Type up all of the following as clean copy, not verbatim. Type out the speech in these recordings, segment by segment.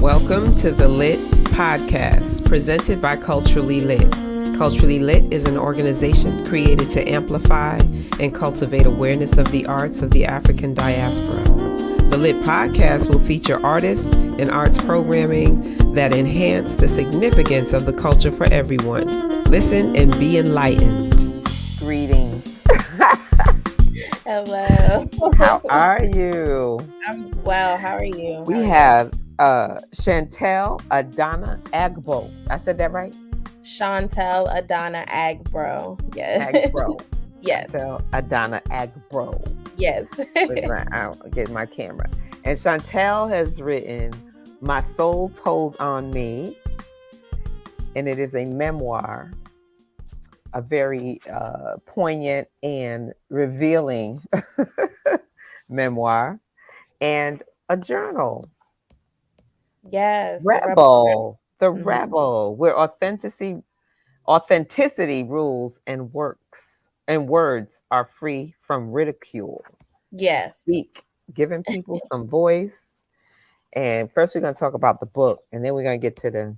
Welcome to the Lit Podcast, presented by Culturally Lit. Culturally Lit is an organization created to amplify and cultivate awareness of the arts of the African diaspora. The Lit Podcast will feature artists and arts programming that enhance the significance of the culture for everyone. Listen and be enlightened. Greetings. Hello. How are you? I'm well. How are you? We have Chantell Adanna Agbo. I said that right? Chantell Adanna Agbro. Yes. Agbo. Yes. Chantell Adanna Agbo. Yes. I'll get my camera. And Chantell has written My Soul Told on Me. And it is a memoir, a very poignant and revealing memoir, and a journal. Yes. The Rebel, where authenticity rules and words are free from ridicule. Yes. Speak, giving people some voice. And first we're going to talk about the book, and then we're going to get to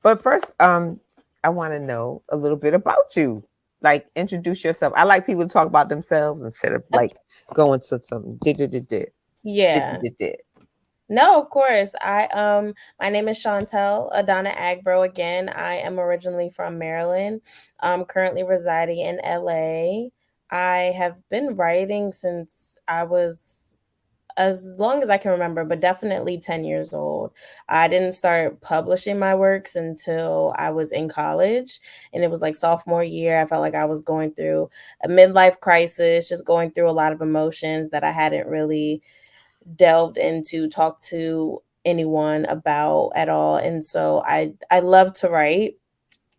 but first, I want to know a little bit about you. Like, introduce yourself. I like people to talk about themselves instead of like going to some Yeah. No, of course. My name is Chantell Adanna Agbro. Again, I am originally from Maryland. I'm currently residing in LA. I have been writing since I was as long as I can remember, but definitely 10 years old. I didn't start publishing my works until I was in college, and it was like sophomore year. I felt like I was going through a midlife crisis, just going through a lot of emotions that I hadn't really delved into, talked to anyone about at all. And so I love to write.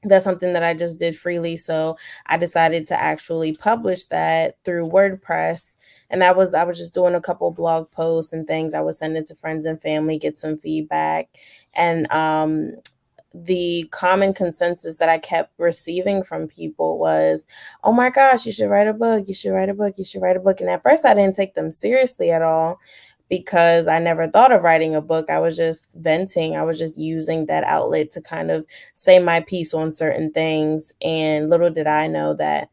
That's something that I just did freely. So I decided to actually publish that through WordPress. And I was just doing a couple blog posts and things. I would send it to friends and family, get some feedback. And the common consensus that I kept receiving from people was, oh my gosh, you should write a book. You should write a book. You should write a book. And at first I didn't take them seriously at all, because I never thought of writing a book. I was just venting. I was just using that outlet to kind of say my piece on certain things. And little did I know that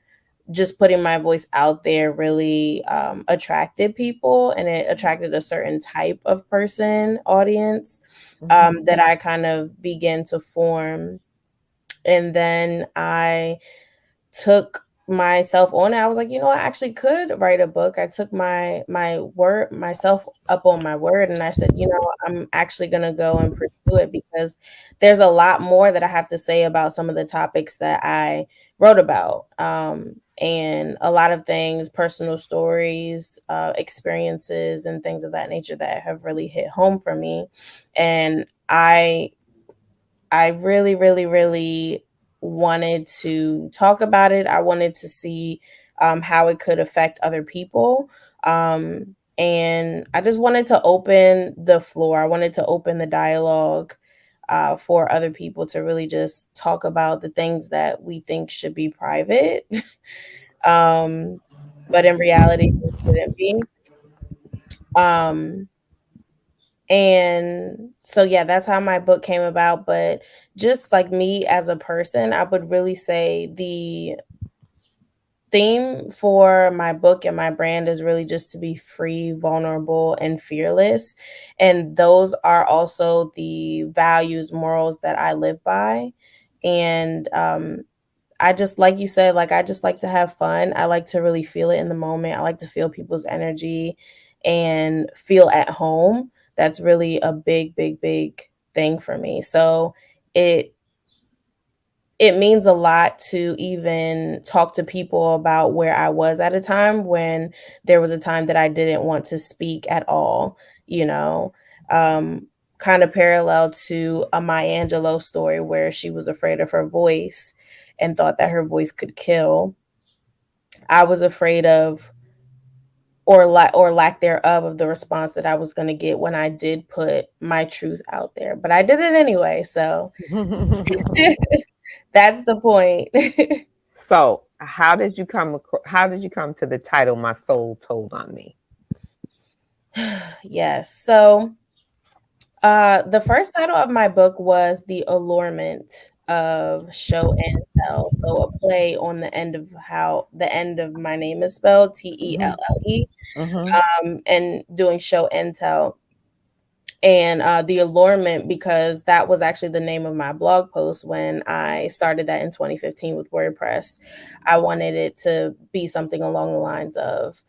just putting my voice out there really attracted people, and it attracted a certain type of person, audience, that I kind of began to form. And then I took myself on it. I was like, I actually could write a book. I took myself up on my word, and I said, I'm actually going to go and pursue it, because there's a lot more that I have to say about some of the topics that I wrote about. And a lot of things, personal stories, experiences, and things of that nature that have really hit home for me. And I really, really, really wanted to talk about it. I wanted to see how it could affect other people. And I just wanted to open the floor. I wanted to open the dialogue for other people to really just talk about the things that we think should be private. But in reality, it shouldn't be. And so, yeah, that's how my book came about. But just like me as a person, I would really say the theme for my book and my brand is really just to be free, vulnerable, and fearless. And those are also the values, morals that I live by. And I just, like you said, like, I just like to have fun. I like to really feel it in the moment. I like to feel people's energy and feel at home. That's really a big, big, big thing for me. So it means a lot to even talk to people about where I was at a time when there was a time that I didn't want to speak at all, kind of parallel to a Maya Angelou story where she was afraid of her voice and thought that her voice could kill. I was afraid of, or lack thereof, of the response that I was going to get when I did put my truth out there. But I did it anyway, so that's the point. So, how did you come to the title My Soul Told on Me? Yes. So The first title of my book was The Allurement of Show and Tell. So a play on the end of how the end of my name is spelled, Telle, and doing show and tell. And the allurement, because that was actually the name of my blog post when I started that in 2015 with WordPress. I wanted it to be something along the lines of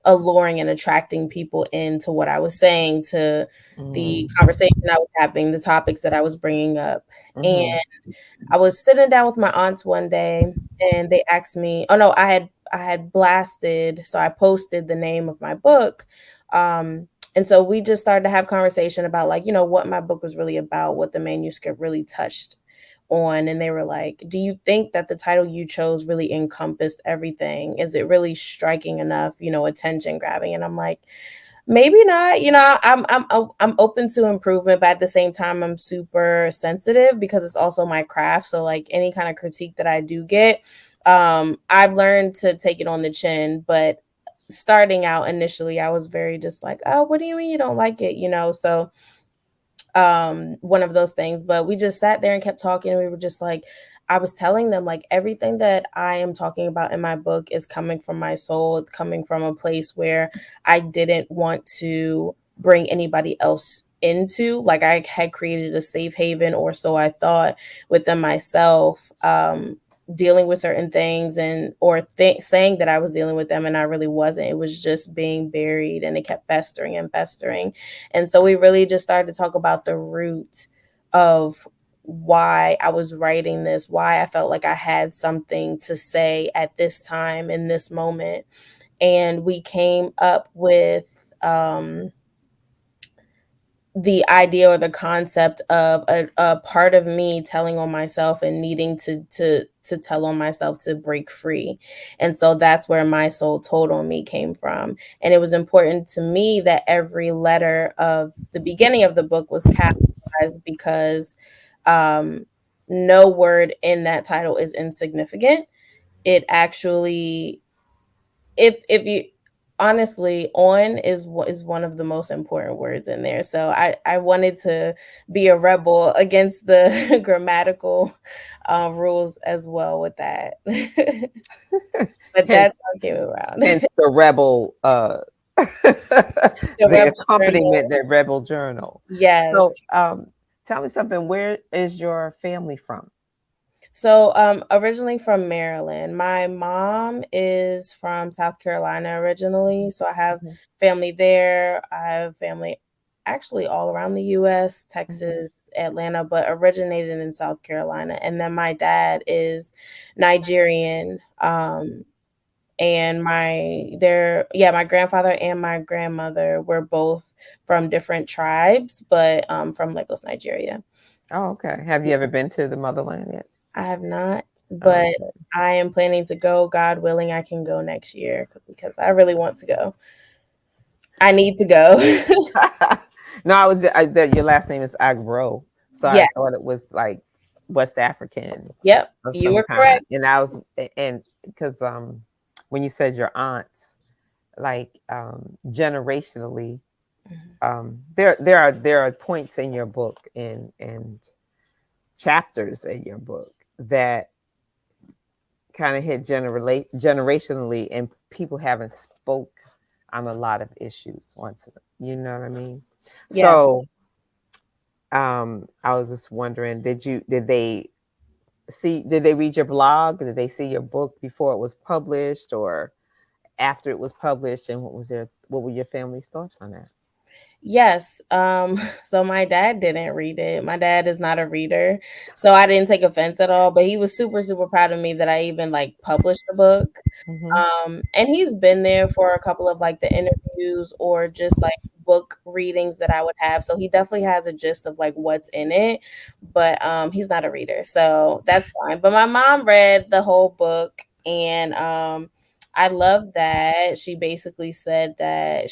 alluring and attracting people into what I was saying, to the conversation I was having, the topics that I was bringing up. And I was sitting down with my aunts one day, and they asked me, oh no, I had blasted, so I posted the name of my book. And so we just started to have conversation about, like, what my book was really about, what the manuscript really touched on. And they were like, do you think that the title you chose really encompassed everything? Is it really striking enough, attention grabbing? And I'm like, maybe not. I'm open to improvement, but at the same time, I'm super sensitive because it's also my craft. So like any kind of critique that I do get, I've learned to take it on the chin. But starting out initially, I was very just like, oh, what do you mean you don't like it? So one of those things. But we just sat there and kept talking, and we were just like, I was telling them, like, everything that I am talking about in my book is coming from my soul. It's coming from a place where I didn't want to bring anybody else into. Like, I had created a safe haven, or so I thought, within myself, dealing with certain things, and or saying that I was dealing with them, and I really wasn't. It was just being buried, and it kept festering and festering. And so we really just started to talk about the root of why I was writing this, why I felt like I had something to say at this time in this moment. And we came up with the idea or the concept of a part of me telling on myself and needing to tell on myself to break free. And so that's where my soul told on me came from. And it was important to me that every letter of the beginning of the book was capitalized, because no word in that title is insignificant. It actually, if you honestly, on is one of the most important words in there. So I wanted to be a rebel against the grammatical rules as well with that. But that's Hence, how I came around. hence the rebel, The the rebel accompaniment, journal. the rebel journal. Yes. So, tell me something. Where is your family from? So, originally from Maryland. My mom is from South Carolina originally. So I have Mhm, family there. I have family actually all around the US, mhm. Texas, Atlanta, but originated in South Carolina. And then my dad is Nigerian. And my grandfather and my grandmother were both from different tribes, but from Lagos, Nigeria. Oh, okay. Have you ever been to the motherland yet? I have not, Oh, but I am planning to go. God willing, I can go next year because I really want to go. I need to go. okay. No, that your last name is Agro, so I Yes. thought it was like West African Yep. of You some were kind. correct. And I was, and because when you said your aunts, like generationally, Mhm. there are points in your book and chapters in your book that kind of hit generationally, and people haven't spoke on a lot of issues once, you know what I mean? Yeah. So I was just wondering, did they read your blog? Did they see your book before it was published or after it was published? And what were your family's thoughts on that? Yes. So my dad didn't read it. My dad is not a reader. So I didn't take offense at all, but he was super, super proud of me that I even like published the book. Hmm. And he's been there for a couple of like the interviews or just like book readings that I would have. So he definitely has a gist of like what's in it, but he's not a reader. So that's fine. But my mom read the whole book, and I love that she basically said that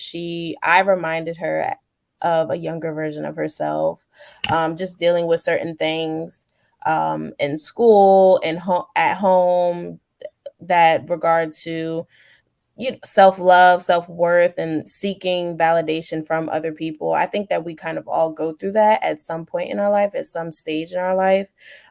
I reminded her of a younger version of herself, just dealing with certain things in school and at home, that regard to self-love, self-worth, and seeking validation from other people. I think that we kind of all go through that at some point in our life, at some stage in our life.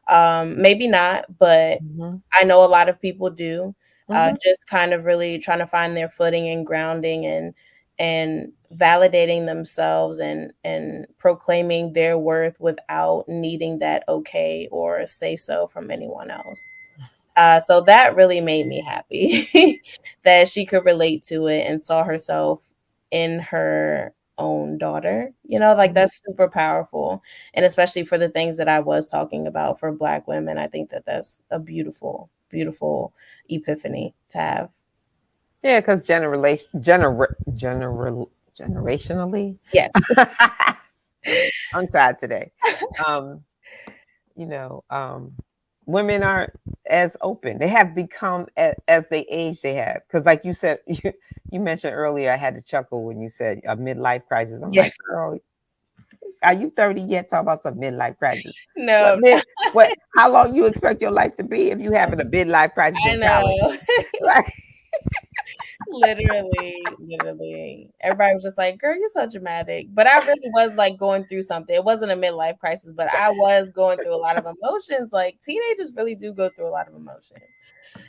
Maybe not, but Mm-hmm. I know a lot of people do. Mm-hmm. Just kind of really trying to find their footing and grounding, and validating themselves, and proclaiming their worth without needing that okay or say so from anyone else. So that really made me happy that she could relate to it and saw herself in her own daughter. Like, Mm-hmm. that's super powerful. And especially for the things that I was talking about for Black women, I think that that's a beautiful, beautiful epiphany to have. Yeah, because generationally, Yes. I'm tired today. Um, you know, women aren't as open. They have become as they age. They have, because like you said, you mentioned earlier. I had to chuckle when you said a midlife crisis. I'm Yeah. like, girl, are you 30 yet? Talk about some midlife crisis. What No, mid? What? How long you expect your life to be if you having a midlife crisis I in college? know. Like, Literally, literally. Everybody was just like, girl, you're so dramatic. But I really was like going through something. It wasn't a midlife crisis, but I was going through a lot of emotions. Like, teenagers really do go through a lot of emotions.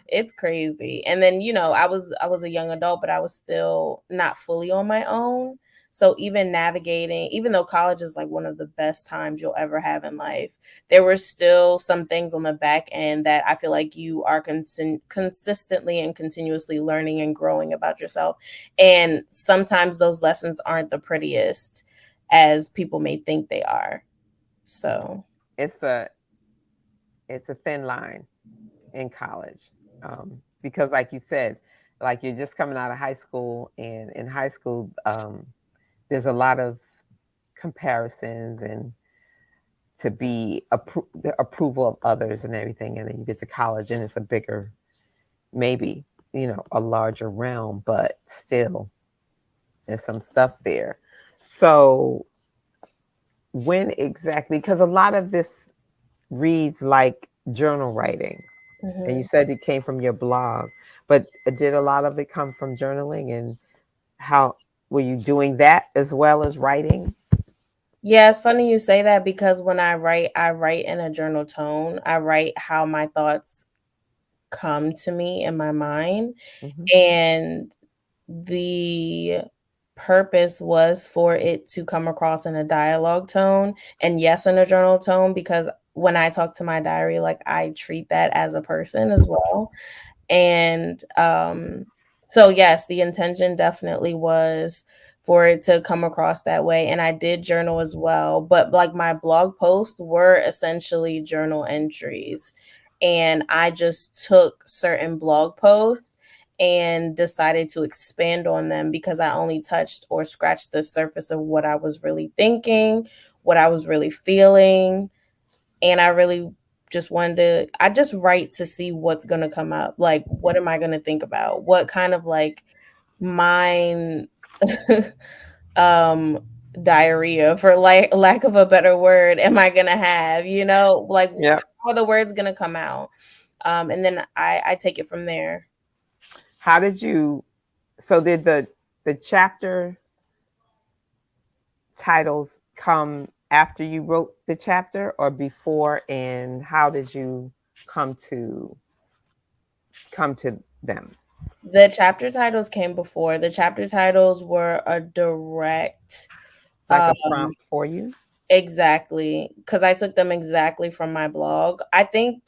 It's crazy. And then, I was a young adult, but I was still not fully on my own. So even navigating, even though college is like one of the best times you'll ever have in life, there were still some things on the back end that I feel like you are consistently and continuously learning and growing about yourself. And sometimes those lessons aren't the prettiest as people may think they are. So, it's a it's a thin line in college, because like you said, like you're just coming out of high school, and in high school, there's a lot of comparisons and to be the approval of others and everything, and then you get to college and it's a bigger, maybe, a larger realm, but still there's some stuff there. So when exactly, because a lot of this reads like journal writing, and you mhm. said it came from your blog, but did a lot of it come from journaling? And how were you doing that as well as writing? Yeah, it's funny you say that because when I write in a journal tone. I write how my thoughts come to me in my mind. Mm-hmm. And the purpose was for it to come across in a dialogue tone, and yes, in a journal tone, because when I talk to my diary, like, I treat that as a person as well. And so yes, the intention definitely was for it to come across that way. And I did journal as well, but like my blog posts were essentially journal entries. And I just took certain blog posts and decided to expand on them because I only touched or scratched the surface of what I was really thinking, what I was really feeling. And I really just wanted to, I just write to see what's going to come up. Like, what am I going to think about? What kind of like mind um diarrhea, for like lack of a better word, am I going to have, like, Yeah. how are the words going to come out? And then I take it from there. How did you? So did the chapter titles come after you wrote the chapter or before? And how did you come to come to them? The chapter titles came before. The chapter titles were a direct Like um a prompt for you? exactly, because I took them exactly from my blog. I think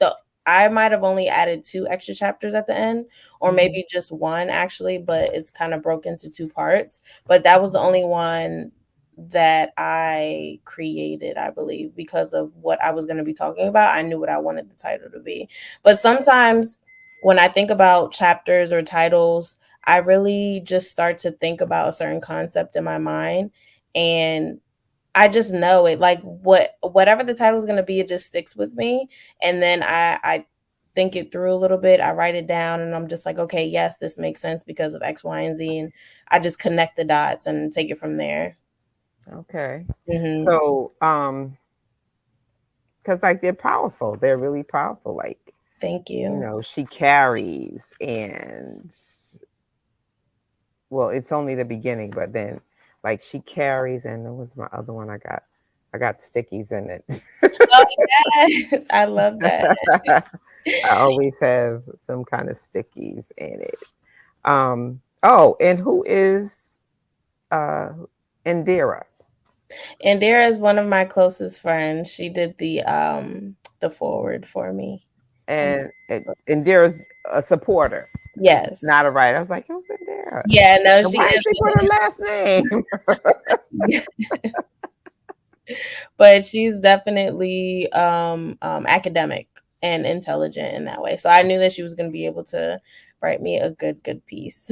I might have only added 2 extra chapters at the end, or Mm-hmm. maybe just 1 actually, but it's kind of broke into 2 parts. But that was the only one that I created, I believe, because of what I was going to be talking about. I knew what I wanted the title to be. But sometimes when I think about chapters or titles, I really just start to think about a certain concept in my mind, and I just know it. Like, whatever the title is going to be, it just sticks with me. And then I think it through a little bit. I write it down, and I'm just like, okay, yes, this makes sense because of X, Y, and Z. And I just connect the dots and take it from there. Okay. Hmm. So, because like they're powerful, they're really powerful. Like, Thank you. she carries, and well, it's only the beginning, but then like she carries, and what was my other one I got stickies in it. Oh, yes. I love that. I always have some kind of stickies in it. Oh, and who is uh Indira? Indira is one of my closest friends. She did the forward for me. And Indira's a supporter, not Yes. a writer. I was like, who's Indira? Yeah, no, And she why did is. she put her last name? Yes. But she's definitely academic and intelligent in that way. So I knew that she was going to be able to write me a good piece.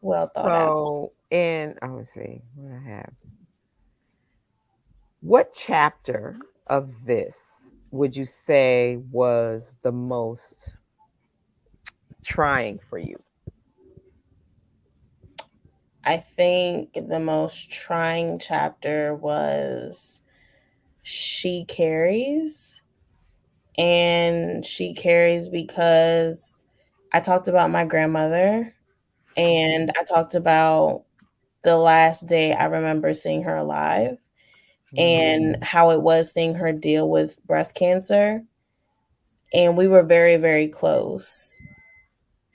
Well thought out. So, and I would say what I have. What chapter of this would you say was the most trying for you? I think the most trying chapter was She Carries. And She Carries because I talked about my grandmother and I talked about the last day I remember seeing her alive and how it was seeing her deal with breast cancer. And we were very, very close.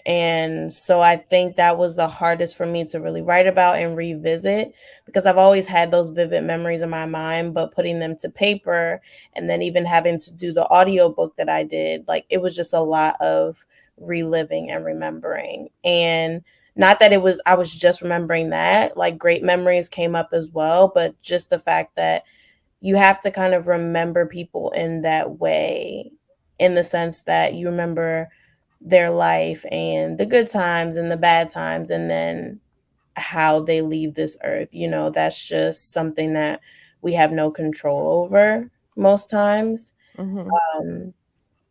And so I think that was the hardest for me to really write about and revisit because I've always had those vivid memories in my mind, but putting them to paper and then even having to do the audio book that I did, like it was just a lot of reliving and remembering. And not that I was just remembering that, like great memories came up as well, but just the fact that you have to kind of remember people in that way, in the sense that you remember their life and the good times and the bad times, and then how they leave this earth. You know, that's just something that we have no control over most times. Mm-hmm. Um,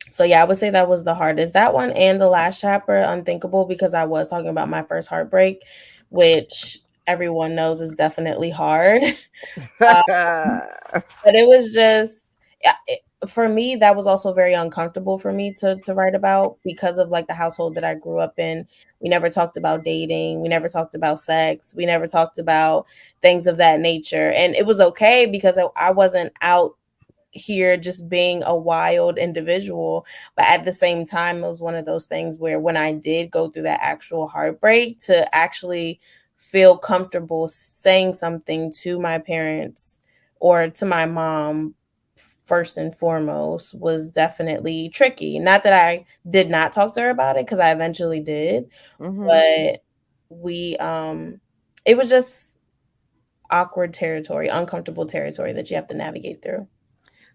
so yeah, I would say that was the hardest. That one and the last chapter, Unthinkable, because I was talking about my first heartbreak, which everyone knows is definitely hard. But it was just yeah, for me that was also very uncomfortable for me to write about because of like the household that I grew up in. We never talked about dating, we never talked about sex, we never talked about things of that nature. And it was okay because I wasn't out here just being a wild individual. But at the same time, it was one of those things where when I did go through that actual heartbreak, to actually feel comfortable saying something to my parents or to my mom first and foremost was definitely tricky. Not that I did not talk to her about it, because I eventually did, Mm-hmm. but we it was just awkward territory, uncomfortable territory that you have to navigate through.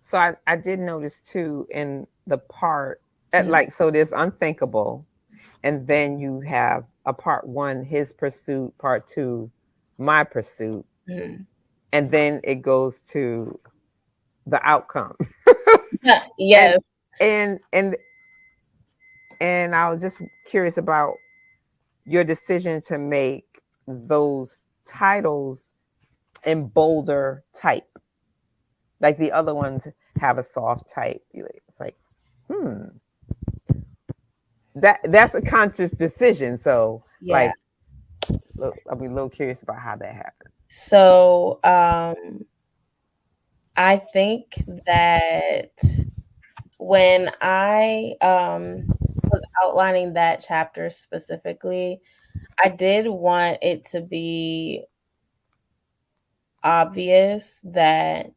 So I did notice too in the part Mhm. like so there's Unthinkable, and then you have a part one, His Pursuit, part two, My Pursuit, Mhm. and then it goes to the outcome. Yeah, and yes. and and and I was just curious about your decision to make those titles in bolder type. Like the other ones have a soft type. It's like, hmm, that's a conscious decision. So Yeah. like, I'll be a little curious about how that happened. So, I think that when I was outlining that chapter specifically, I did want it to be obvious that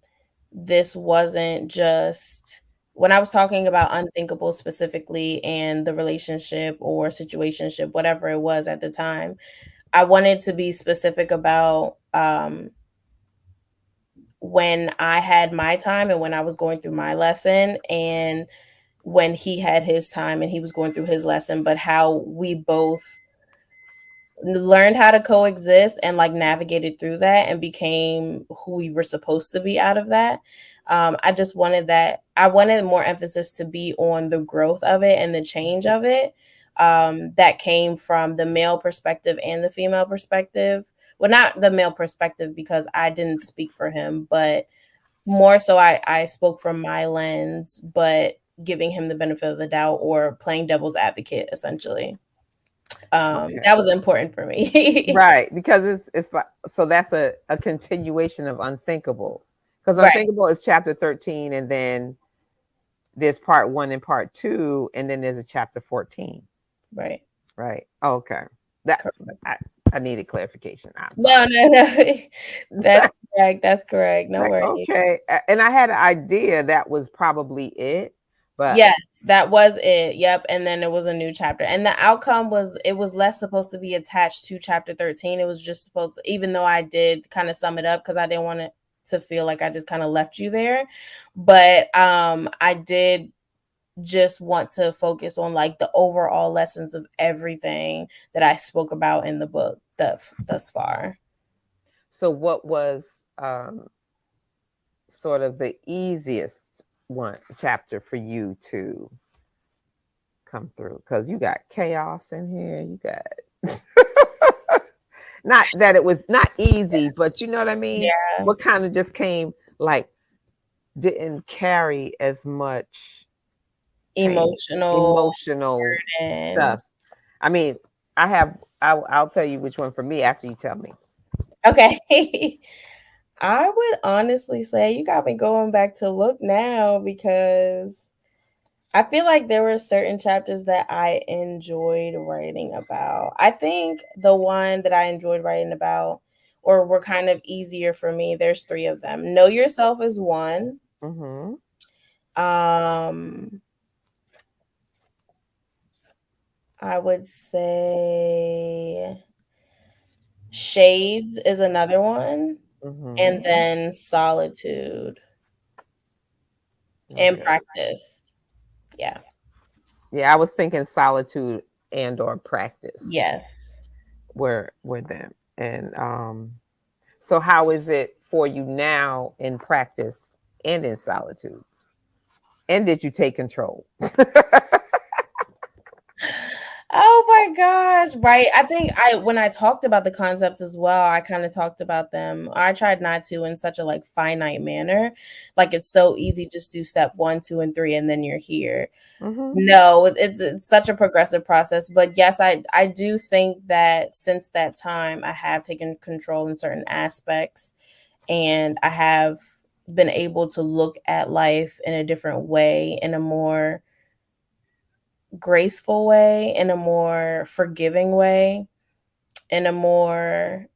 this wasn't just when I was talking about Unthinkable specifically and the relationship or situationship, whatever it was at the time, I wanted to be specific about when I had my time and when I was going through my lesson, and when he had his time and he was going through his lesson, but how we both learned how to coexist and like navigated through that and became who we were supposed to be out of that. I just wanted that. I wanted more emphasis to be on the growth of it and the change of it, that came from the male perspective and the female perspective. Well, not the male perspective because I didn't speak for him, but more so I spoke from my lens, but giving him the benefit of the doubt or playing devil's advocate essentially. That was important for me. Right, because it's like, so that's a continuation of Unthinkable, because Right. Unthinkable is chapter 13, and then there's part 1 and part 2, and then there's a chapter 14. Right. Right. Okay. That Correct. I needed clarification. I'm No, sorry. no, no. That's correct. That's correct. No Like, worries. okay. And I had an idea that was probably it, but Yes, that was it. Yep. And then it was a new chapter. And the outcome was it was less supposed to be attached to chapter 13. It was just supposed to, even though I did kind of sum it up because I didn't want it to feel like I just kind of left you there. But I did just want to focus on like the overall lessons of everything that I spoke about in the book thus far. so what was sort of the easiest one chapter for you to come through? Because you got chaos in here. You got not that it was not easy, but you know what I mean? Yeah. What kind of just came like didn't carry as much pain, Emotional emotional and stuff. I mean, I'll tell you which one for me after you tell me. okay. I would honestly say you got me going back to look now because I feel like there were certain chapters that I enjoyed writing about. I think the one that I enjoyed writing about or were kind of easier for me, there's three of them. Know Yourself is one. Mm-hmm. Um, I would say Shades is another one. And Mm-hmm. then Solitude and Okay. Practice. Yeah. Yeah, I was thinking Solitude and or Practice Yes. were them. And so how is it for you now in Practice and in Solitude? And did you take control? Oh my gosh. Right. I think when I talked about the concepts as well, I kind of talked about them. I tried not to in such a like finite manner. Like it's so easy just do step 1, 2, and 3 and then you're here. Mm-hmm. No, it's such a progressive process. But yes, I do think that since that time I have taken control in certain aspects and I have been able to look at life in a different way, in a more graceful way, in a more forgiving way, in a more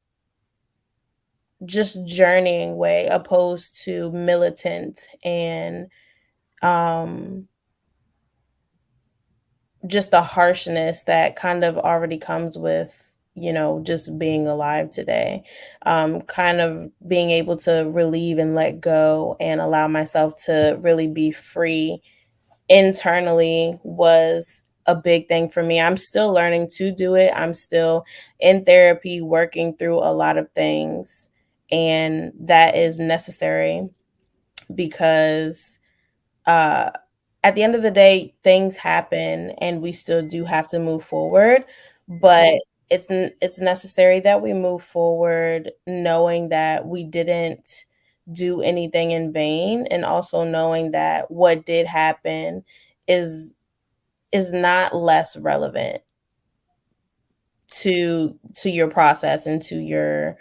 just journeying way, opposed to militant and um, just the harshness that kind of already comes with, just being alive today. Kind of being able to relieve and let go and allow myself to really be free internally was a big thing for me. I'm still learning to do it. I'm still in therapy, working through a lot of things. And that is necessary because uh, at the end of the day, things happen and we still do have to move forward. But it's necessary that we move forward knowing that we didn't do anything in vain, and also knowing that what did happen is not less relevant to your process and to your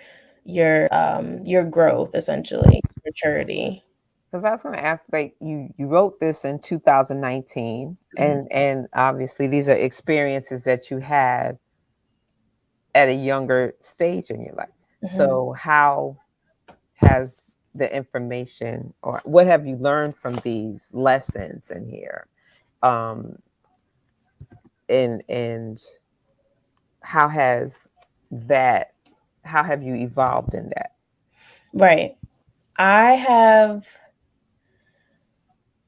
growth, essentially maturity. Because I was going to ask, like you wrote this in 2019, Mhm. and obviously these are experiences that you had at a younger stage in your life. Mhm. So how has the information, or what have you learned from these lessons in here, um, and how has that, how have you evolved in that? Right. I have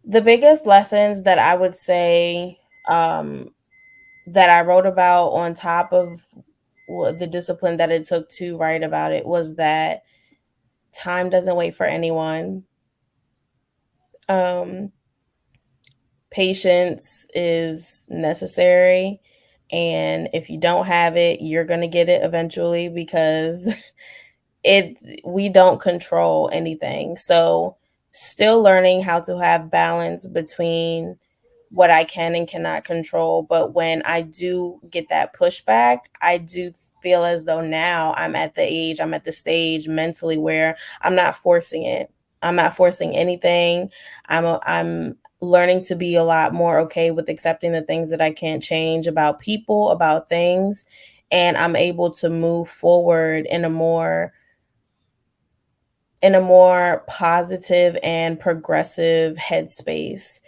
the biggest lessons that I would say that I wrote about on top of the discipline that it took to write about it was that time doesn't wait for anyone. Um, Patience is necessary. And if you don't have it, you're going to get it eventually because we don't control anything. So, still learning how to have balance between what I can and cannot control. But when I do get that pushback, I do feel as though now I'm at the stage mentally where I'm not forcing it. I'm not forcing anything. I'm learning to be a lot more okay with accepting the things that I can't change about people, about things, and I'm able to move forward in a more positive and progressive headspace,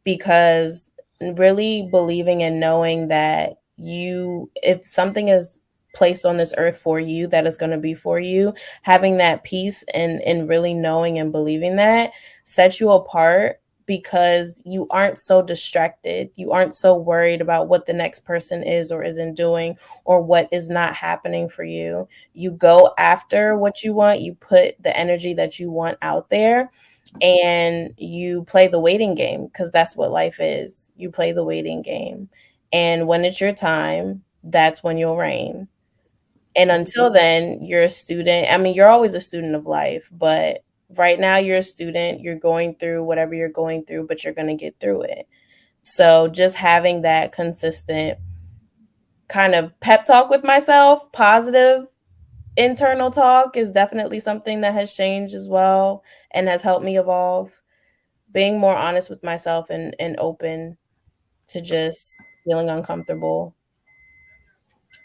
because really believing and knowing that if something is placed on this earth for you, that is going to be for you, having that peace and really knowing and believing that sets you apart, because you aren't so distracted. You aren't so worried about what the next person is or isn't doing, or what is not happening for you. You go after what you want, you put the energy that you want out there, and you play the waiting game, because that's what life is. You play the waiting game. And when it's your time, that's when you'll reign. And until then, you're a student. I mean, you're always a student of life, but right now you're a student. You're going through whatever you're going through, but you're going to get through it. So just having that consistent kind of pep talk with myself, positive internal talk, is definitely something that has changed as well and has helped me evolve. Being more honest with myself and open to just feeling uncomfortable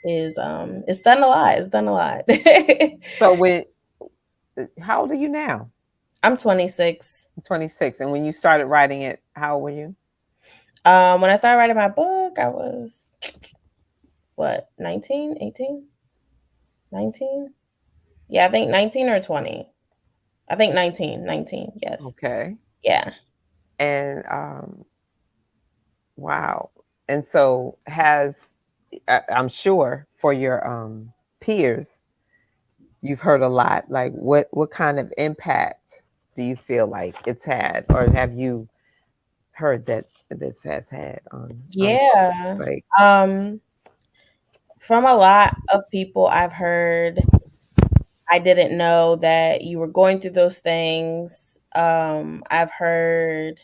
is it's done a lot. It's done a lot. So how old are you now? I'm 26. 26. And when you started writing it, how old were you? When I started writing my book, I was what, 19, 18, 19? Yeah, I think 19 or 20. I think 19, yes. Okay. Yeah. And wow. And so I'm sure for your peers, you've heard a lot. Like what kind of impact do you feel like it's had, or have you heard that this has had on Yeah. like From a lot of people I've heard, I didn't know that you were going through those things. I've heard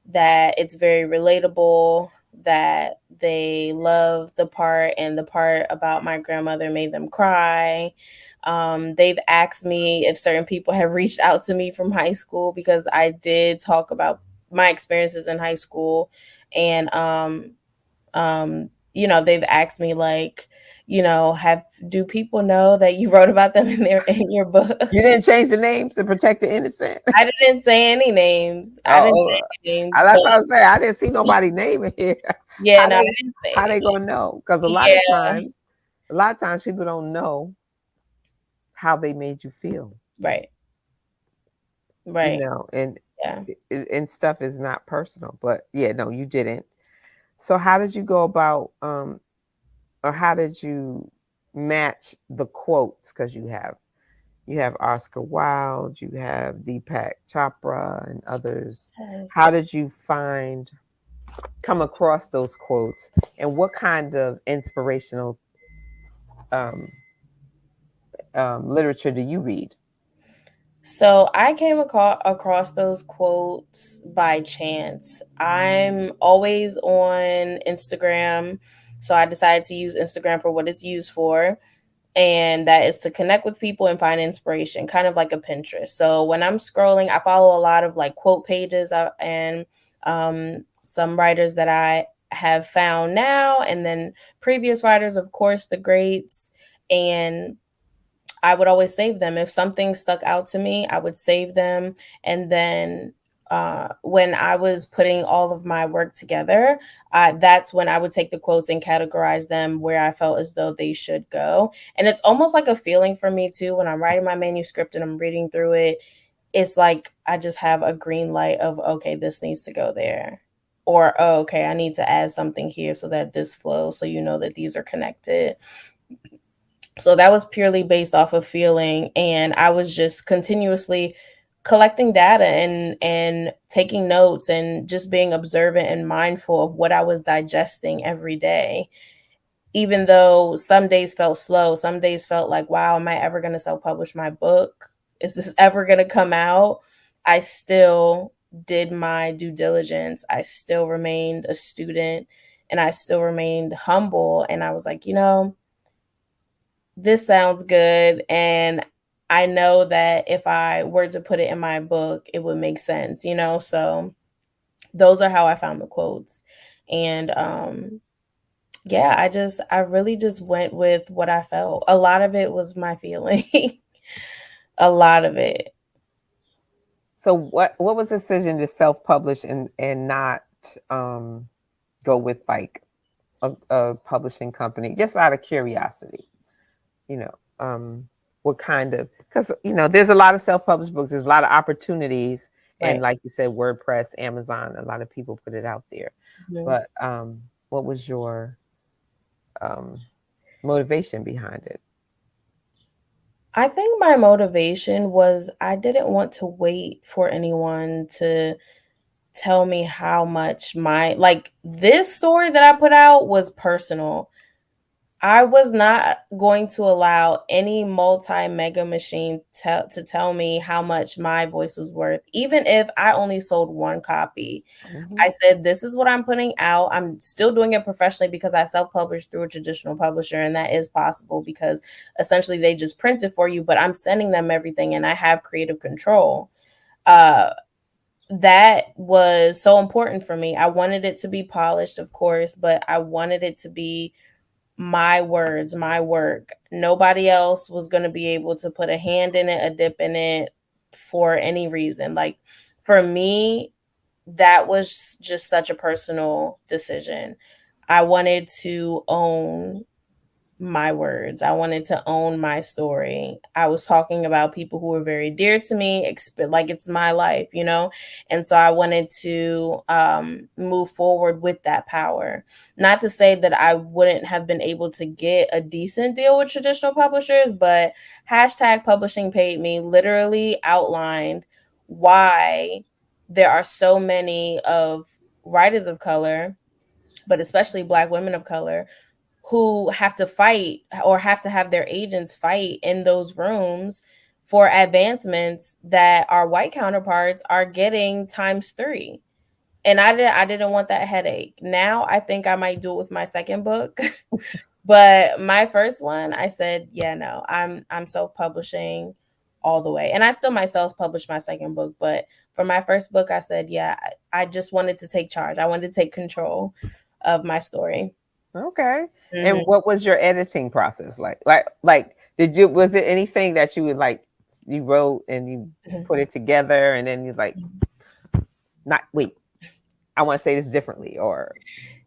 that it's very relatable, that they love the part, and the part about my grandmother made them cry. They've asked me if certain people have reached out to me from high school, because I did talk about my experiences in high school. And they've asked me, like, have do people know that you wrote about them in your book? you didn't change the names to protect the innocent? I didn't say any names. I didn't Oh, say any names, that's but what I was saying. I didn't see nobody naming here. yeah, How no, I they didn't say how they any gonna know? Because names. Yeah, a lot of times people don't know how they made you feel. right, right, And yeah. and stuff is not personal. But yeah, no, you didn't. So how did you go about or how did you match the quotes? Because you have Oscar Wilde, you have Deepak Chopra and others. Yes. How did you come across those quotes, and what kind of inspirational um, literature do you read? So I came across those quotes by chance. I'm always on Instagram, so I decided to use Instagram for what it's used for, and that is to connect with people and find inspiration, kind of like a Pinterest. So when I'm scrolling, I follow a lot of like quote pages, and some writers that I have found now, and then previous writers, of course, the greats. And I would always save them. If something stuck out to me, I would save them. And then when I was putting all of my work together, that's when I would take the quotes and categorize them where I felt as though they should go. And it's almost like a feeling for me too when I'm writing my manuscript and I'm reading through it. It's like I just have a green light of, okay, this needs to go there. Or, oh, okay, I need to add something here so that this flows, so you know that these are connected. So that was purely based off of feeling, and I was just continuously collecting data and taking notes and just being observant and mindful of what I was digesting every day. Even though some days felt slow, some days felt like, wow, am I ever going to self-publish my book? Is this ever going to come out? I still did my due diligence, I still remained a student and I still remained humble. And I was like, this sounds good. And I know that if I were to put it in my book, it would make sense, So those are how I found the quotes. And yeah, I really just went with what I felt. A lot of it was my feeling. A lot of it. So what was the decision to self-publish and not go with like a publishing company, just out of curiosity? What kind of, because there's a lot of self-published books, there's a lot of opportunities, and Right. like you said, WordPress, Amazon, a lot of people put it out there. Mhm. But what was your motivation behind it? I think my motivation was I didn't want to wait for anyone to tell me how much this story that I put out was personal. I was not going to allow any multi mega machine to tell me how much my voice was worth, even if I only sold one copy. Mm-hmm. I said, this is what I'm putting out. I'm still doing it professionally because I self published through a traditional publisher, and that is possible because essentially they just print it for you, but I'm sending them everything and I have creative control. Uh, that was so important for me. I wanted it to be polished, of course, but I wanted it to be my words, my work. Nobody else was going to be able to put a hand in it, a dip in it for any reason. Like for me, that was just such a personal decision. I wanted to own my words. I wanted to own my story. I was talking about people who were very dear to me, like it's my life, And so I wanted to move forward with that power. Not to say that I wouldn't have been able to get a decent deal with traditional publishers, but hashtag publishing paid me literally outlined why there are so many of writers of color, but especially Black women of color, who have to fight or have to have their agents fight in those rooms for advancements that our white counterparts are getting times 3. And I didn't want that headache. Now I think I might do it with my second book. But my first one, I said, yeah, no, I'm self-publishing all the way. And I still might self-publish my second book, but for my first book, I said, yeah, I just wanted to take charge. I wanted to take control of my story. Okay. And Mhm. what was your editing process like? Was there anything that you would like, you wrote and you Mhm. put it together and then you like, not wait, I want to say this differently, or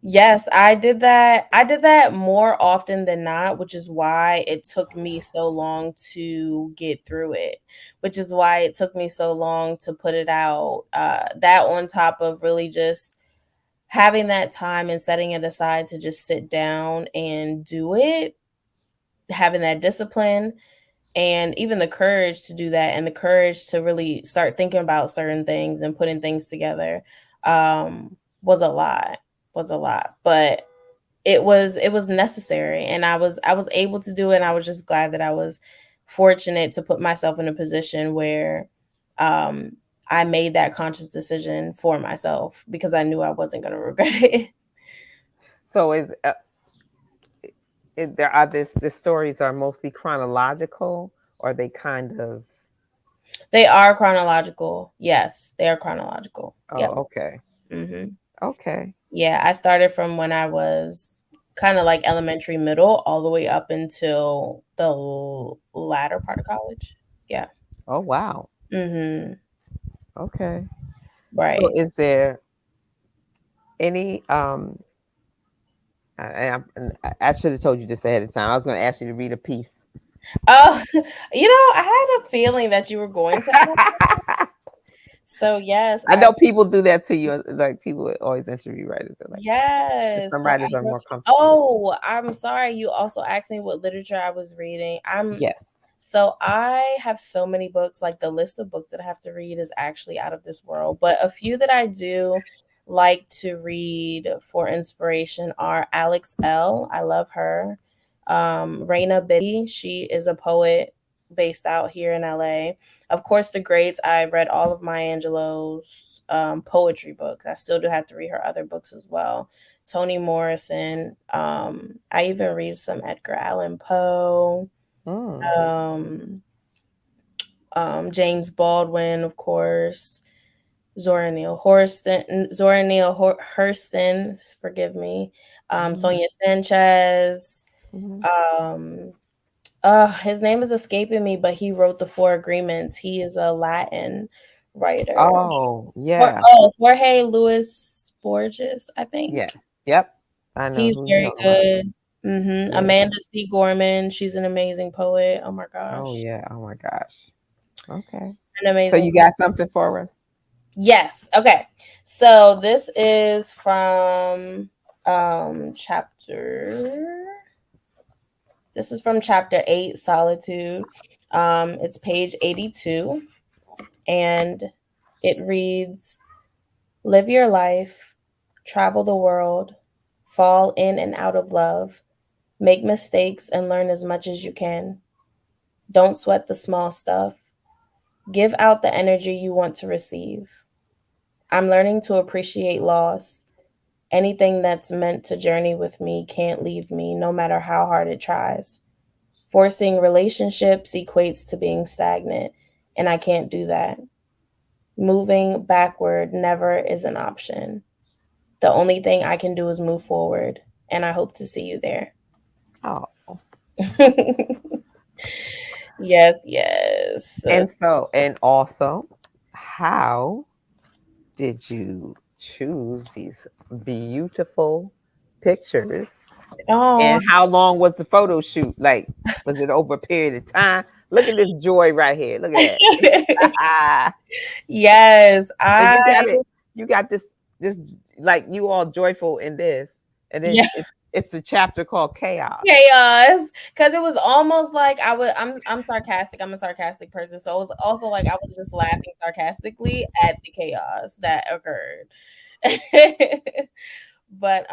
Yes, I did that. I did that more often than not, which is why it took me so long to get through it, which is why it took me so long to put it out. That on top of really just having that time and setting it aside to just sit down and do it, having that discipline and even the courage to do that and the courage to really start thinking about certain things and putting things together was a lot, but it was necessary, and I was able to do it, and I was just glad that I was fortunate to put myself in a position where um I made that conscious decision for myself because I knew I wasn't going to regret it. so there are this the stories are mostly chronological, or they kind of, They are chronological. Yes, they are chronological. oh, Yep. okay. Mhm. Okay. Yeah, I started from when I was kind of like elementary, middle, all the way up until the latter part of college. Yeah. Oh wow. Mhm. Okay. So Right. is there any I should have told you this ahead of time. I was going to ask you to read a piece. Oh, I had a feeling that you were going to ask. So yes, I know people do that to you. Like people always interview writers. They're like, yes. some So writers are more comfortable with. oh, I'm sorry. You also asked me what literature I was reading. Yes. So I have so many books. Like the list of books that I have to read is actually out of this world. But a few that I do like to read for inspiration are Alex L. I love her. Raina Biddy. She is a poet. based out here in LA. Of course, the greats. I read all of Maya Angelou's poetry books. I still do have to read her other books as well. Toni Morrison. I even read some Edgar Allan Poe. Um, James Baldwin, of course. Zora Neale Hurston, forgive me. Sonia Sanchez. Um, his name is escaping me, but he wrote the Four Agreements. He is a Latin writer. Oh, yeah. Jorge Luis Borges, I think. Yes. Yep. I know He's who you're very talking about. good. Yeah. Amanda C. Gorman, she's an amazing poet. Oh my Oh, gosh, yeah. Oh, my gosh. Okay. an So amazing you got something for us? Yes. Okay. So this is from chapter this is from chapter 8, Solitude. It's page 82 and it reads, live your life, travel the world, fall in and out of love, make mistakes and learn as much as you can. Don't sweat the small stuff. Give out the energy you want to receive. I'm learning to appreciate loss. Anything that's meant to journey with me can't leave me, no matter how hard it tries. Forcing relationships equates to being stagnant, and I can't do that. Moving backward never is an option. The only thing I can do is move forward, and I hope to see you there. Oh. Yes, yes. And also, how did you choose these beautiful pictures? Oh, And how long was the photo shoot? Like, was it over a period of time? Look at this joy right here. Look at that. yes. So I you got it. You got this like you all joyful in this, and then yeah. it's a chapter called chaos. Chaos, because it was almost like I'm sarcastic. I'm a sarcastic person, so it was also like I was just laughing sarcastically at the chaos that occurred. But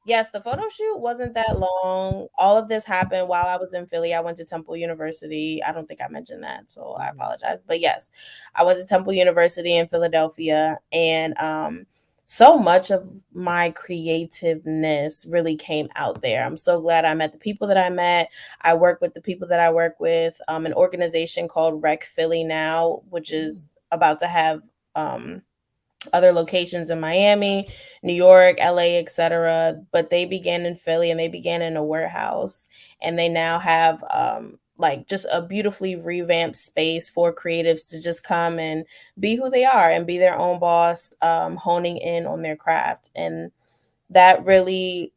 yes, the photo shoot wasn't that long. All of this happened while I was in Philly. I went to Temple University. I don't think I mentioned that, so I apologize. But yes, I went to Temple University in Philadelphia, and so much of my creativeness really came out there. I'm so glad I met the people that I met. I work with the people that I work with. An organization called Rec Philly now, which is about to have other locations in Miami, New York, LA, etc. But they began in Philly and they began in a warehouse. And they now have like just a beautifully revamped space for creatives to just come and be who they are and be their own boss, honing in on their craft. And that really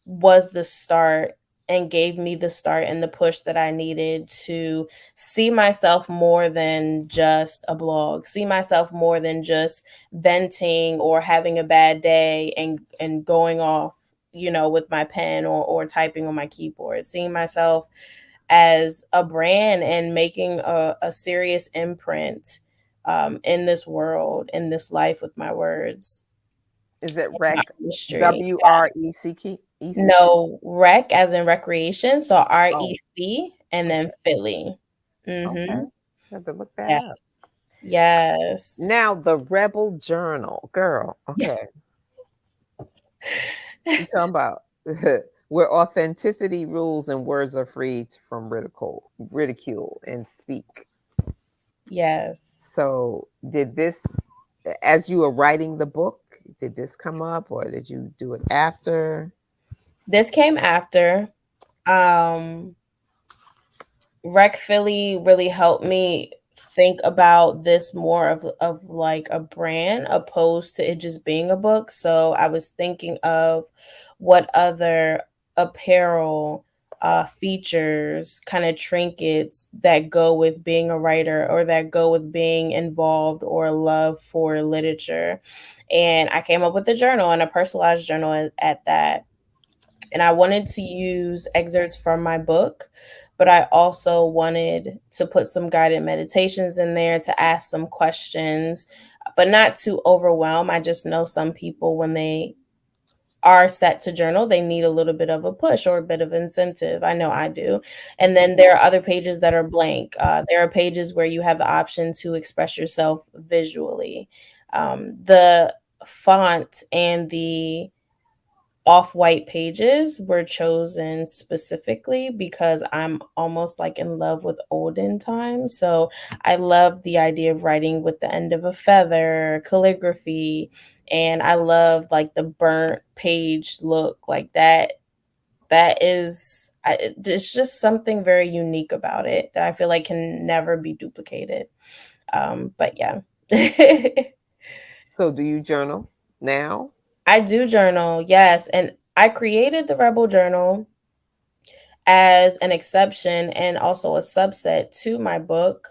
was the start and gave me the start and the push that I needed to see myself more than just a blog, see myself more than just venting or having a bad day and going off, with my pen or typing on my keyboard, seeing myself as a brand and making a serious imprint in this world, in this life with my words. Is it My rec? industry. WRECK? No, rec as in recreation. So Oh, REC and then okay. Philly. Okay. Mm-hmm. Have to look that Yes. up. Yes. Now the Rebel Journal, girl. Okay, you talking about where authenticity rules and words are free from ridicule, and speak. Yes. So, did this, as you were writing the book, did this come up, or did you do it after? This came after. Um Rec Philly really helped me think about this more of like a brand opposed to it just being a book. So I was thinking of what other apparel features, kind of trinkets that go with being a writer or that go with being involved or love for literature. And I came up with a journal and a personalized journal at that. And I wanted to use excerpts from my book, but I also wanted to put some guided meditations in there to ask some questions, but not to overwhelm. I just know some people when they are set to journal, they need a little bit of a push or a bit of incentive. I know I do. And then there are other pages that are blank. There are pages where you have the option to express yourself visually. The font and the off-white pages were chosen specifically because I'm almost like in love with olden times. So I love the idea of writing with the end of a feather, calligraphy, and I love like the burnt page look like that. That is it's just something very unique about it that I feel like can never be duplicated. But yeah. So do you journal now? I do journal, yes, and I created the Rebel Journal as an exception and also a subset to my book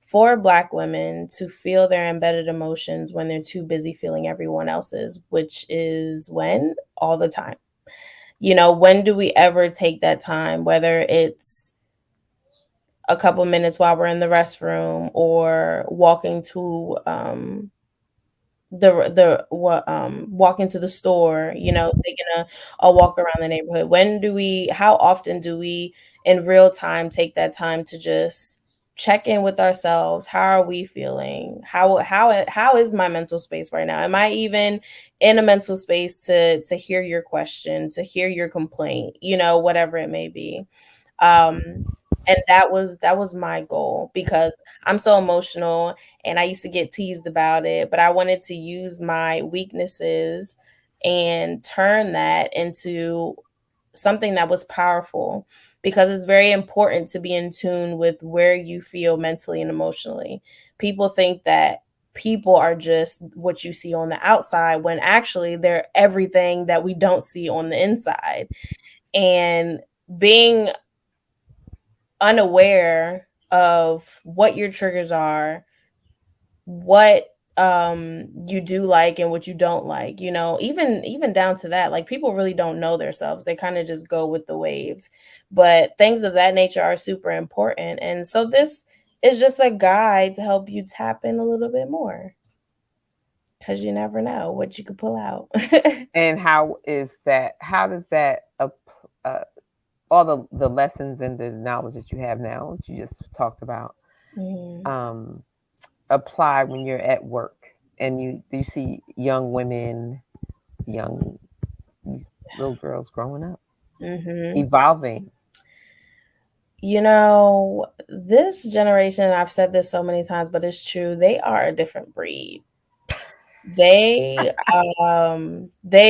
for Black women to feel their embedded emotions when they're too busy feeling everyone else's, which is when? All the time. You know, when do we ever take that time, whether it's a couple minutes while we're in the restroom or walking to the what walking to the store, you know, taking a walk around the neighborhood. When do we how often do we in real time take that time to just check in with ourselves? How are we feeling? How is my mental space right now? Am I even in a mental space to hear your question, to hear your complaint, you know, whatever it may be. Um, and that was my goal because I'm so emotional and I used to get teased about it, but I wanted to use my weaknesses and turn that into something that was powerful because it's very important to be in tune with where you feel mentally and emotionally. People think that people are just what you see on the outside when actually they're everything that we don't see on the inside. And being unaware of what your triggers are, what you do like and what you don't like, you know, even down to that, like people really don't know themselves, they kind of just go with the waves, but things of that nature are super important, and so this is just a guide to help you tap in a little bit more because you never know what you could pull out. And how does that all the lessons and the knowledge that you have now, that you just talked about, Mhm. um, apply when you're at work and you see young women, young little girls growing up, Mhm. evolving? You know, this generation, I've said this so many times, but it's true, they are a different breed. They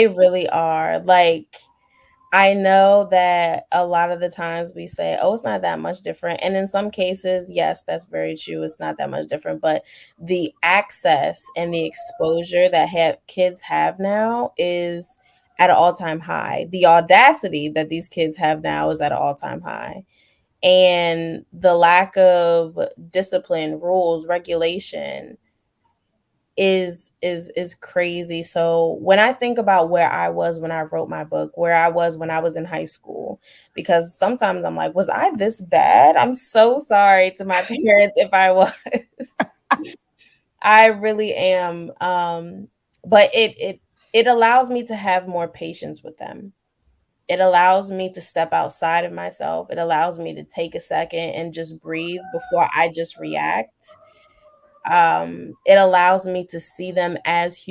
really are. Like, I know that a lot of the times we say, "Oh, it's not that much different." And in some cases, yes, that's very true. It's not that much different, but the access and the exposure that have kids have now is at an all-time high. The audacity that these kids have now is at an all-time high. And the lack of discipline, rules, regulation is crazy. So when I think about where I was when I wrote my book, where I was when I was in high school, because sometimes I'm like, was I this bad? I'm so sorry to my parents if I was. I really am. But it allows me to have more patience with them. It allows me to step outside of myself. It allows me to take a second and just breathe before I just react. It allows me to see them as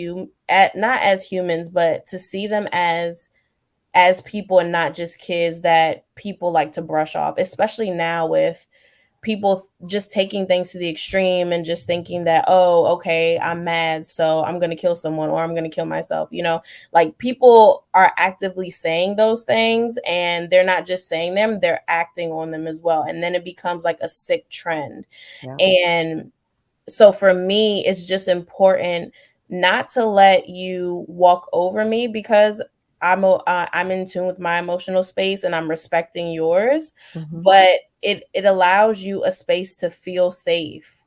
not as humans, but to see them as people and not just kids that people like to brush off, especially now with people just taking things to the extreme and just thinking that, oh, okay, I'm mad, so I'm going to kill someone or I'm going to kill myself, you know. Like, people are actively saying those things and they're not just saying them, they're acting on them as well, and then it becomes like a sick trend. Yeah. And so for me, it's just important not to let you walk over me because I'm in tune with my emotional space and I'm respecting yours, Mm-hmm. but it allows you a space to feel safe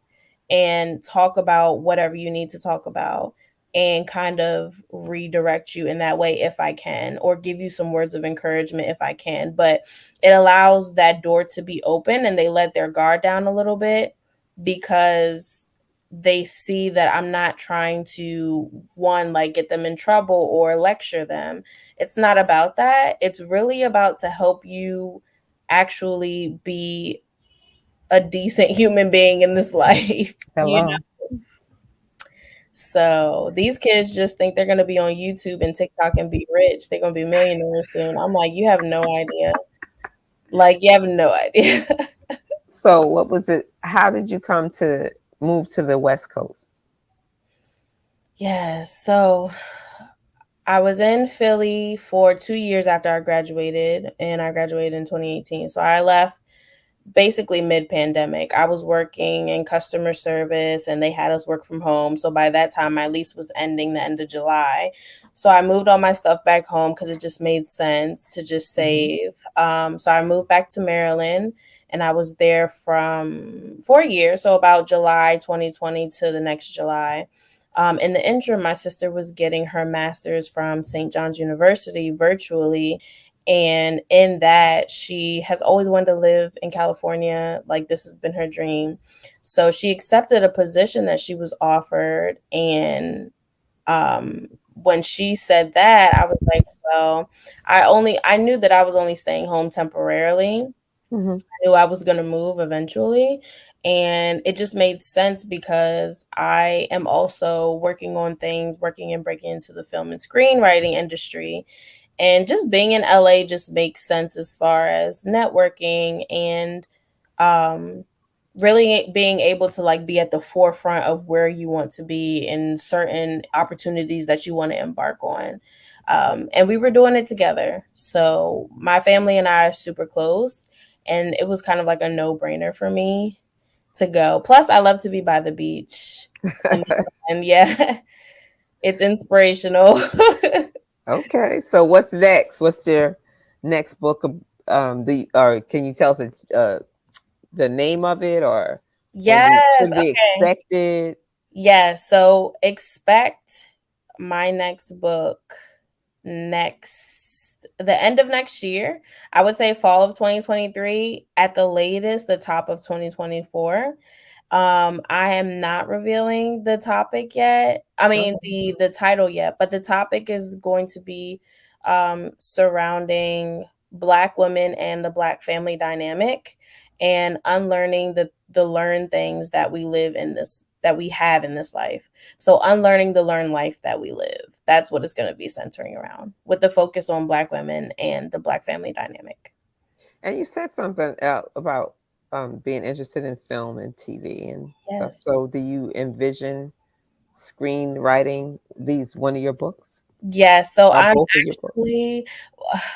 and talk about whatever you need to talk about and kind of redirect you in that way if I can, or give you some words of encouragement if I can. But it allows that door to be open and they let their guard down a little bit because they see that I'm not trying to, one, like get them in trouble or lecture them. It's not about that. It's really about to help you actually be a decent human being in this life. You Hello. know? So these kids just think they're gonna be on YouTube and TikTok and be rich. They're gonna be millionaires soon. I'm like, you have no idea. Like, you have no idea. So what was it? How did you come to move to the West Coast? Yeah, so I was in Philly for 2 years after I graduated, and I graduated in 2018. So I left basically mid-pandemic. I was working in customer service and they had us work from home. So by that time, my lease was ending the end of July. So I moved all my stuff back home because it just made sense to just save. So I moved back to Maryland and I was there from 4 years. So about July 2020 to the next July. In the interim, my sister was getting her master's from St. John's University virtually. And in that, she has always wanted to live in California. Like, this has been her dream. So she accepted a position that she was offered. And when she said that, I was like, well, I knew that I was only staying home temporarily. Mm-hmm. I knew I was going to move eventually. And it just made sense because I am also working on things, working and breaking into the film and screenwriting industry. And just being in LA just makes sense as far as networking and really being able to like be at the forefront of where you want to be in certain opportunities that you want to embark on. And we were doing it together. So my family and I are super close, and it was kind of like a no-brainer for me to go. Plus, I love to be by the beach. And yeah, it's inspirational. Okay, so what's next? What's your next book? Or can you tell us the name of it, or Yes. should we Okay. expect it? Yeah. So expect my next book the end of next year. I would say fall of 2023, at the latest, the top of 2024. I am not revealing the topic yet. I mean, the title yet, but the topic is going to be surrounding Black women and the Black family dynamic, and unlearning the learned things that we have in this life. So unlearning the learned life that we live. That's what it's going to be centering around, with the focus on Black women and the Black family dynamic. And you said something about being interested in film and TV and stuff. Yes. So do you envision screenwriting one of your books? Yeah, so Or I'm both of your books? actually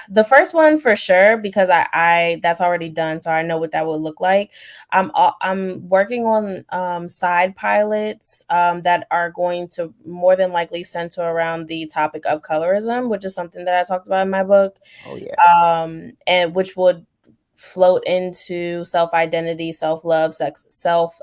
the first one for sure, because I that's already done, so I know what that would look like. I'm working on side pilots that are going to more than likely center around the topic of colorism, which is something that I talked about in my book. Oh yeah. And which would float into self-identity, self-love, self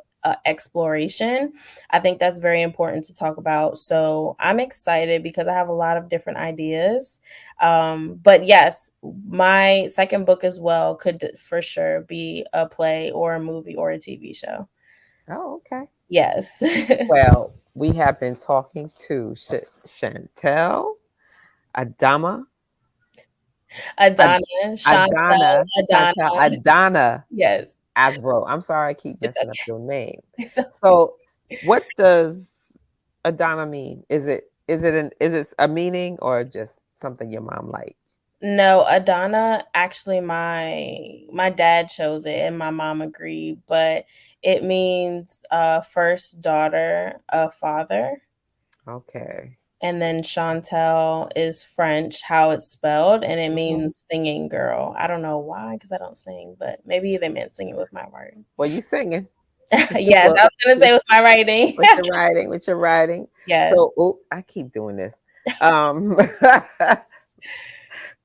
exploration. I think that's very important to talk about. So I'm excited because I have a lot of different ideas. But yes, my second book as well could for sure be a play or a movie or a TV show. Oh, okay. Yes. Well, we have been talking to Chantell Adanna. Chantell Chantell Adanna. Adanna Yes. Agro. I'm sorry, I keep It's messing up okay. your name. It's okay. So, what does Adanna mean? Is it a meaning or just something your mom liked? No, Adanna, actually my dad chose it and my mom agreed, but it means first daughter of father. Okay. And then Chantell is French, how it's spelled, and it Mhm. means singing girl. I don't know why, because I don't sing, but maybe they meant singing with my writing. Well, you singing. Yes, I was gonna say with my writing. With your writing. Yes. So, I keep doing this.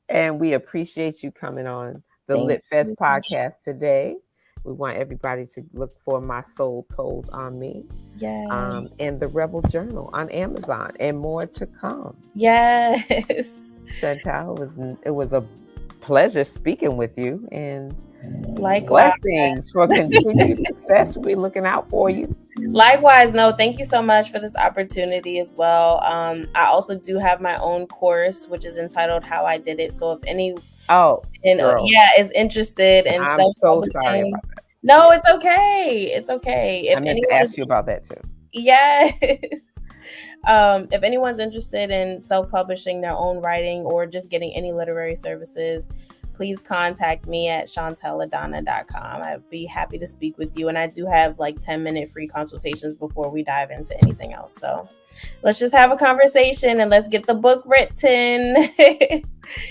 And we appreciate you coming on the Thank Lit Fest you. podcast today. We want everybody to look for My Soul Told on Me. Yes. And the Rebel Journal on Amazon, and more to come. Yes. Chantell, it was a pleasure speaking with you, and Likewise. blessings for continued success. We're looking out for you. Likewise, no, thank you so much for this opportunity as well. I also do have my own course, which is entitled How I Did It. So if any is interested in I'm so sorry about that. No, it's okay. It's okay. I meant to ask you about that too. Yes. If anyone's interested in self-publishing their own writing or just getting any literary services, please contact me at chantelladanna.com. I'd be happy to speak with you. And I do have like 10-minute free consultations before we dive into anything else. So let's just have a conversation and let's get the book written.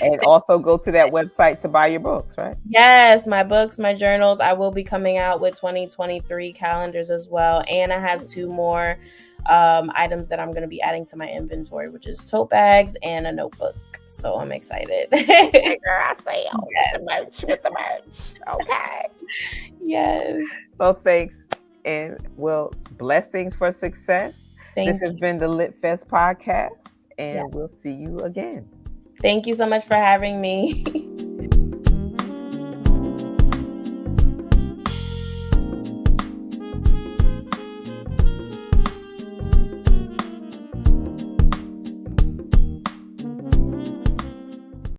And also go to that website to buy your books, right? Yes, my books, my journals. I will be coming out with 2023 calendars as well. And I have 2 more items that I'm going to be adding to my inventory, which is tote bags and a notebook. So I'm excited. Hey girl, I say, yes. With the merch. Okay. Yes. Well, thanks. And blessings for success. This has been the Lit Fest podcast, and we'll see you again. Thank you so much for having me.